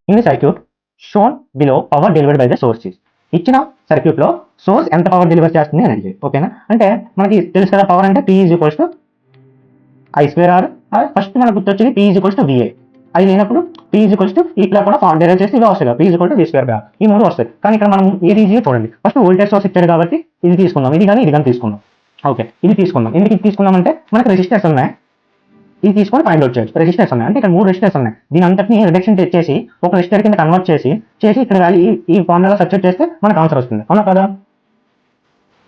In the circuit shown below power delivered by the source is. ఇచ్చిన circuit లో source ఎంత power deliver చేస్తుంది అని అడిగారు. ఓకేనా, అంటే మనకి తెలుసు కదా పవర్ అంటే P is I square R. First మనకు గుర్తొచ్చేది P ఈజ్ VA. అది లేనప్పుడు P ఈజ్ ఇట్లా కూడా ఫార్మ్ డెలివర్ చేస్తే ఇవే వస్తాయి. P is V square by R, ఈ మూడు వస్తాయి. కానీ ఇక్కడ మనం ఏది ఈజీగా చూడండి. ఫస్ట్ వోల్టేజ్ సోర్స్ ఇచ్చాడు కాబట్టి ఇది తీసుకుందాం, ఇది కానీ తీసుకుందాం. ఓకే, ఇది తీసుకుందాం. ఎందుకు ఇది తీసుకుందాం అంటే మనకు రెసిస్టర్స్ ఉన్నాయి, ఇది తీసుకొని ఫైండ్ అవుట్ చేయొచ్చు. రెసిస్టర్స్ ఉన్నాయి అంటే ఇక్కడ 3 రెసిస్టర్స్ ఉన్నాయి. దీని అంతటిని రిడక్షన్ చేసి ఒక రెసిస్టర్ కింద కన్వర్ట్ చేసి ఇక్కడ వాల్యూ ఈ ఫార్ములా సబ్స్టిట్యూట్ చేస్తే మనకు ఆన్సర్ వస్తుంది. అవునా కదా?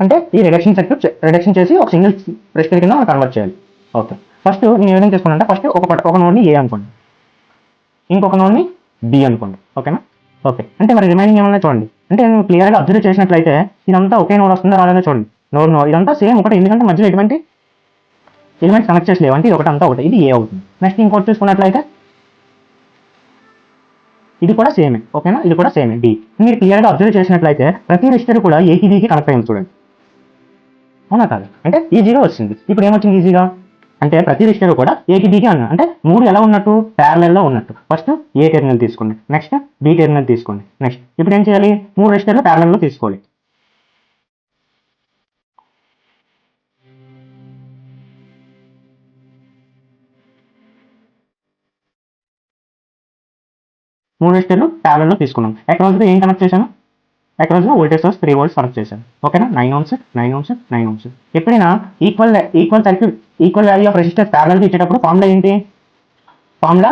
అంటే ఈ రిడక్షన్ చేసి ఒక సింగిల్ రెసిస్టర్ కింద మనం కన్వర్ట్ చేయాలి. ఓకే, ఫస్ట్ నేను ఏ విధంగా తీసుకున్నాను అంటే ఫస్ట్ ఒక నోడ్ని ఏ అనుకోండి, ఇంకొక నోడ్ని బి అనుకోండి. ఓకేనా? ఓకే, అంటే మరి రిమైనింగ్ ఏమన్నా చూడండి. అంటే నేను క్లియర్గా అబ్జర్వ్ చేసినట్లయితే ఇదంతా ఒకే నోడ్ వస్తుందా రాలేదా చూడండి. నోడ్ ఇదంతా సేమ్ ఒకటి, ఎందుకంటే మధ్యలో ఎటువంటి ఎలిమెంట్స్ కనెక్ట్ చేసి లేవంటే ఇది ఒకటి అంతా ఒకటి, ఇది ఏ అవుతుంది. నెక్స్ట్ ఇంకోటి చూసుకున్నట్లయితే ఇది కూడా సేమే. ఓకేనా, ఇది కూడా సేమే బి. మీరు క్లియర్గా అబ్జర్వ్ చేసినట్లయితే ప్రతి రెసిస్టర్ కూడా ఏకి బీకి కనెక్ట్ అయింది చూడండి. అవునా కాదు? అంటే ఈజీగా వచ్చింది. ఇప్పుడు ఏమొచ్చింది ఈజీగా అంటే ప్రతి రెసిస్టర్ కూడా ఏకి బీకి అన్నా అంటే 3 ఎలా ఉన్నట్టు ప్యారలల్లో ఉన్నట్టు. ఫస్ట్ ఏ టెర్మినల్ తీసుకోండి, నెక్స్ట్ బి టెర్మినల్ తీసుకోండి, నెక్స్ట్ ఇప్పుడు ఏం చేయాలి 3 రెసిస్టర్లు ప్యారలల్లో తీసుకోవాలి. మూడు రెసిస్టర్లు ప్యారలల్లో తీసుకున్నాం. అక్రాస్గా ఏం కనెక్ట్ చేశాను? అక్రాస్గా వోల్టేజ్ సోర్స్ 3 volts కనెక్ట్ చేశాను. ఓకేనా, 9 ohms 9 ohms 9 ohms. ఎప్పుడైనా equal circuit equal value of resistor parallel ఇచ్చేటప్పుడు ఫార్ములా ఏంటి? ఫార్ములా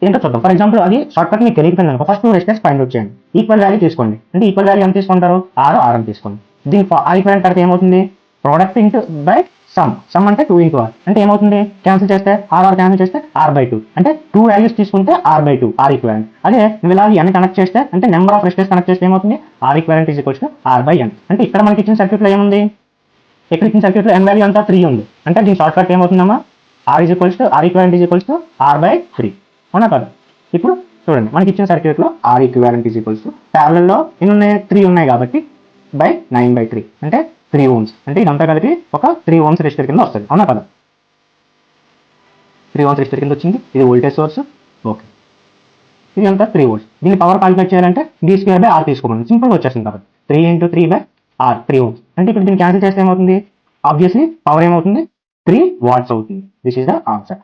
ఏంటో చూద్దాం. ఫర్ ఎగ్జాంపుల్ అది షార్ట్ కట్ మీకు తెలియకపోయింది అనుకో, ఫస్ట్ 2 రెసిస్టర్స్ ఫైండ్ అవుట్ చేయండి. ఈక్వల్ వాల్యూ తీసుకోండి. అంటే ఈక్వల్ వాల్యూ ఎంత తీసుకుంటారు? R అని తీసుకోండి. దీని ఈక్వల్ తర్వాత ఏమవుతుంది? ప్రోడక్ట్ ఇంటూ బై సమ్ అంటే 2 into R అంటే ఏమవుతుంది? క్యాన్సిల్ చేస్తే R క్యాన్సిల్ చేస్తే R/2 అంటే 2 వాల్యూస్ తీసుకుంటే R/2 R ఈక్వలెంట్. అదే నువ్వు ఇలా n కనెక్ట్ చేస్తే అంటే నెంబర్ ఆఫ్ రెసిస్టర్స్ కనెక్ట్ చేస్తే ఏమవుతుంది? R equivalent is equals to R/n. అంటే ఇక్కడ మనకి ఇచ్చిన సర్క్యూట్ లో ఏముంది? ఇక్కడ ఇచ్చిన సర్క్యూట్ లో n వాల్యూ అంతా 3 ఉంది. అంటే దీని షార్ట్ కట్ ఏమవుతుందమ్మా? R equivalent is equals to R/3. అవునా కదా? ఇప్పుడు చూడండి, మనకి ఇచ్చిన సర్క్యూట్ లో R equivalent is equals to parallel లో ఎన్ని ఉన్నాయి? 3 ఉన్నాయి కాబట్టి బై 9/3 అంటే 3 ohms. అంటే ఇదంతా కలిపి ఒక 3 ohms రెసిస్టర్ కింద వస్తుంది. అవునా కదా? 3 ohms రెసిస్టర్ కింద వచ్చింది. ఇది వోల్టేజ్ సోర్స్. ఓకే, ఇది అంతా 3 volts. దీన్ని పవర్ కాలిక్యులేట్ చేయాలంటే d²/r తీసుకోమని సింపుల్గా వచ్చేస్తుంది. కాబట్టి 3 × 3/r 3 ohms. అంటే ఇప్పుడు దీన్ని క్యాన్సిల్ చేస్తే ఏమవుతుంది? ఆబ్వియస్లీ పవర్ ఏమవుతుంది? 3 watts అవుతుంది. This is the answer.